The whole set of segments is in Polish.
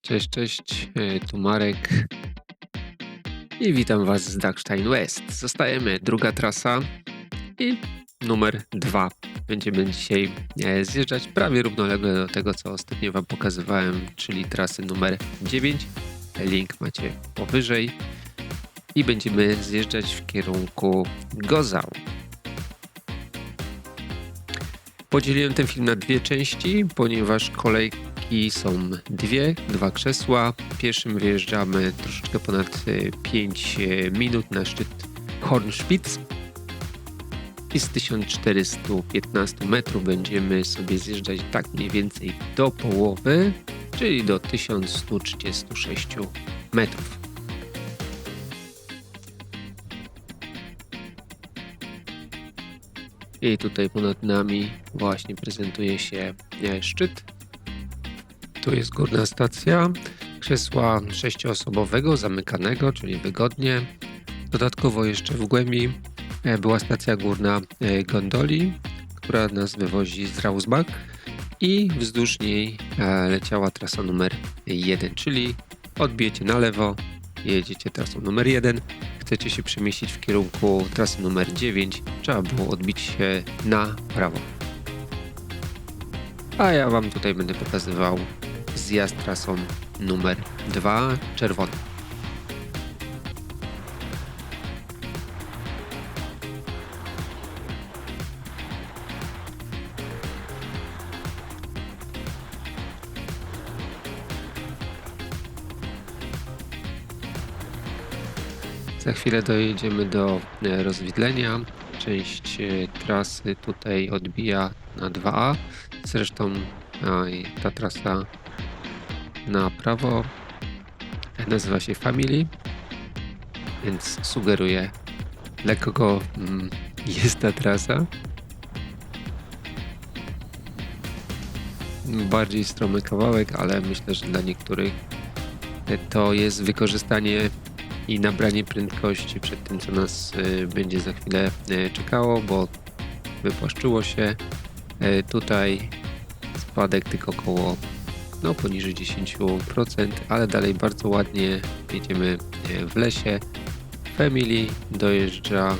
Cześć, cześć, tu Marek i witam Was z Dachstein West. Zostajemy druga trasa i numer 2. Będziemy dzisiaj zjeżdżać prawie równolegle do tego, co ostatnio Wam pokazywałem, czyli trasy numer 9. Link macie powyżej i będziemy zjeżdżać w kierunku Gozał. Podzieliłem ten film na dwie części, ponieważ kolejki są dwa krzesła. W pierwszym wyjeżdżamy troszeczkę ponad 5 minut na szczyt Hornspitz i z 1415 metrów będziemy sobie zjeżdżać tak mniej więcej do połowy, czyli do 1136 metrów. I tutaj ponad nami właśnie prezentuje się szczyt. Tu jest górna stacja krzesła 6-osobowego, zamykanego, czyli wygodnie. Dodatkowo jeszcze w głębi była stacja górna gondoli, która nas wywozi z Rausbach i wzdłuż niej leciała trasa numer 1, czyli odbijecie na lewo, jedziecie trasą numer 1. Chcecie się przemieścić w kierunku trasy numer 9, trzeba było odbić się na prawo. A ja Wam tutaj będę pokazywał zjazd trasą numer 2, czerwony. Za chwilę dojedziemy do rozwidlenia. Część trasy tutaj odbija na 2A. Zresztą ta trasa na prawo nazywa się Family, więc sugeruję, dla kogo jest ta trasa. Bardziej stromy kawałek, ale myślę, że dla niektórych to jest wykorzystanie i nabranie prędkości przed tym, co nas będzie za chwilę czekało, bo wypłaszczyło się. Tutaj spadek tylko około poniżej 10%, ale dalej bardzo ładnie jedziemy w lesie. Family dojeżdża,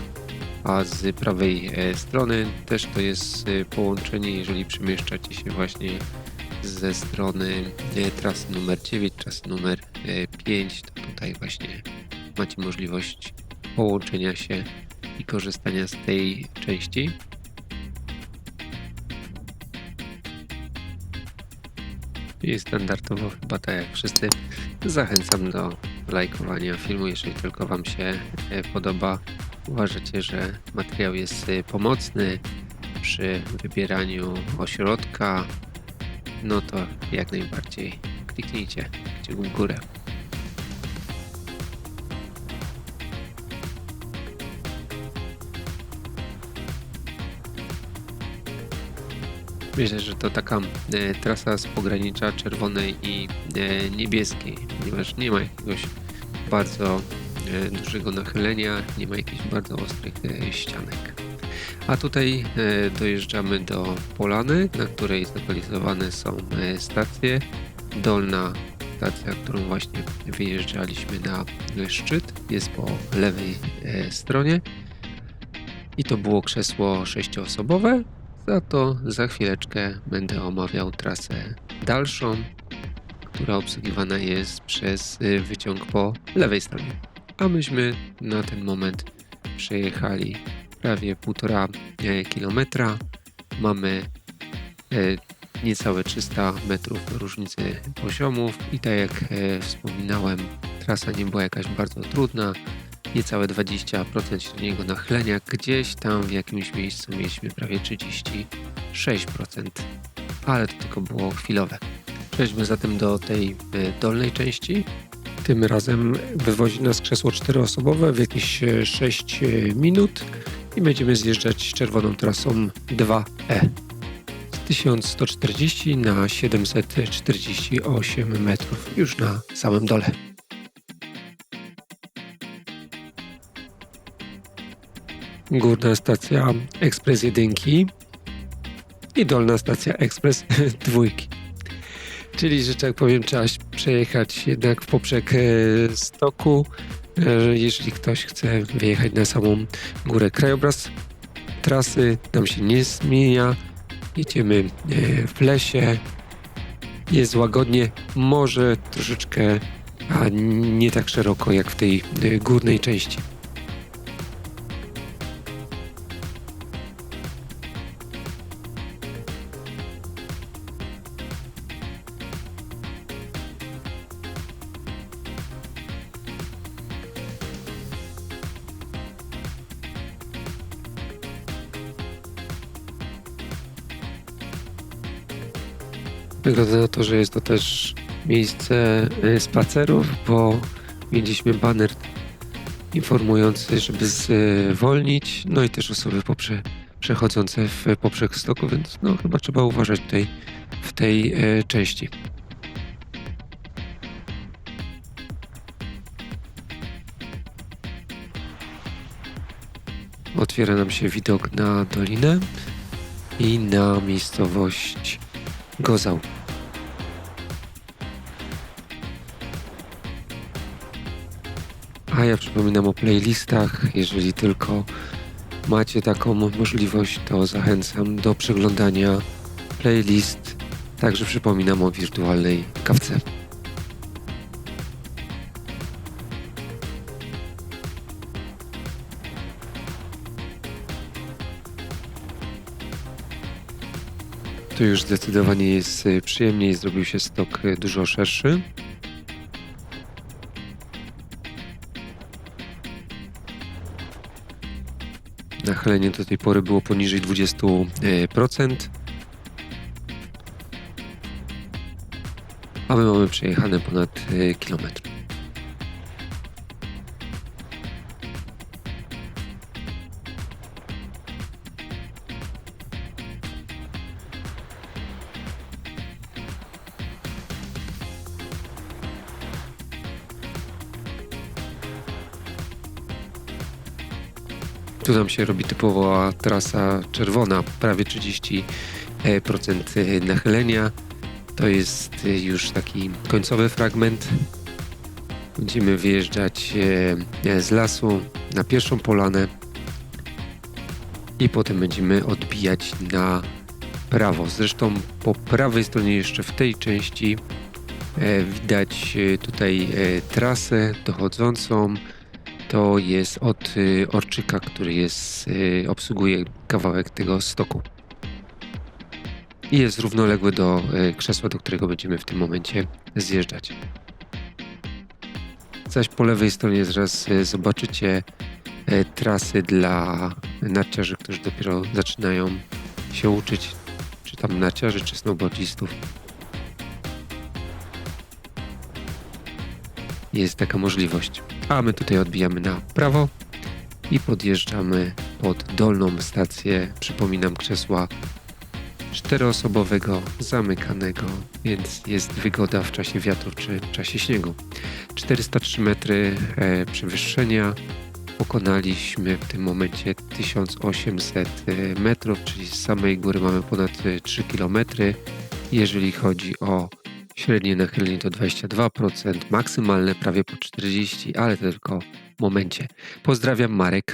a z prawej strony też to jest połączenie, jeżeli przemieszczacie się właśnie ze strony trasy numer 9, trasy numer 5, to tutaj właśnie macie możliwość połączenia się i korzystania z tej części. I standardowo chyba tak jak wszyscy zachęcam do lajkowania filmu, jeżeli tylko Wam się podoba. Uważacie, że materiał jest pomocny przy wybieraniu ośrodka, no to jak najbardziej kliknijcie kciuk w górę. Myślę, że to taka trasa z pogranicza czerwonej i niebieskiej, ponieważ nie ma jakiegoś bardzo dużego nachylenia, nie ma jakichś bardzo ostrych ścianek. A tutaj dojeżdżamy do polany, na której zlokalizowane są stacje. Dolna stacja, którą właśnie wyjeżdżaliśmy na szczyt, jest po lewej stronie i to było krzesło 6-osobowe. Za to za chwileczkę będę omawiał trasę dalszą, która obsługiwana jest przez wyciąg po lewej stronie. A myśmy na ten moment przejechali prawie 1,5 kilometra. Mamy niecałe 300 metrów różnicy poziomów i tak jak wspominałem, trasa nie była jakaś bardzo trudna. Niecałe 20% średniego nachylenia, gdzieś tam w jakimś miejscu mieliśmy prawie 36%, ale to tylko było chwilowe. Przejdźmy zatem do tej dolnej części. Tym razem wywozi nas krzesło 4-osobowe w jakieś 6 minut i będziemy zjeżdżać czerwoną trasą 2E. Z 1140 na 748 metrów, już na samym dole. Górna stacja Ekspres 1 i dolna stacja Ekspres 2. Czyli, że tak powiem, trzeba przejechać jednak w poprzek stoku, jeżeli ktoś chce wyjechać na samą górę. Krajobraz trasy nam się nie zmienia. Jedziemy w lesie. Jest łagodnie, może troszeczkę, a nie tak szeroko jak w tej górnej części. Wygląda na to, że jest to też miejsce spacerów, bo mieliśmy baner informujący, żeby zwolnić, no i też osoby przechodzące w poprzek stoku, więc no chyba trzeba uważać tutaj w tej części. Otwiera nam się widok na dolinę i na miejscowość Gozał. A ja przypominam o playlistach. Jeżeli tylko macie taką możliwość, to zachęcam do przeglądania playlist. Także przypominam o wirtualnej kawce. Tu już zdecydowanie jest przyjemniej, zrobił się stok dużo szerszy. Nachylenie do tej pory było poniżej 20%. A my mamy przejechane ponad kilometr. Tu nam się robi typowa trasa czerwona, prawie 30% nachylenia. To jest już taki końcowy fragment. Będziemy wyjeżdżać z lasu na pierwszą polanę i potem będziemy odbijać na prawo. Zresztą po prawej stronie jeszcze w tej części widać tutaj trasę dochodzącą. To jest od Orczyka, który obsługuje kawałek tego stoku. I jest równoległy do krzesła, do którego będziemy w tym momencie zjeżdżać. Zaś po lewej stronie zaraz zobaczycie trasy dla narciarzy, którzy dopiero zaczynają się uczyć, czy tam narciarzy, czy snowboardzistów. Jest taka możliwość. A my tutaj odbijamy na prawo i podjeżdżamy pod dolną stację, przypominam, krzesła 4-osobowego, zamykanego, więc jest wygoda w czasie wiatru czy w czasie śniegu. 403 metry przewyższenia. Pokonaliśmy w tym momencie 1800 metrów, czyli z samej góry mamy ponad 3 km. Jeżeli chodzi o średnie nachylenie to 22%, maksymalne prawie po 40%, ale to tylko w momencie. Pozdrawiam, Marek.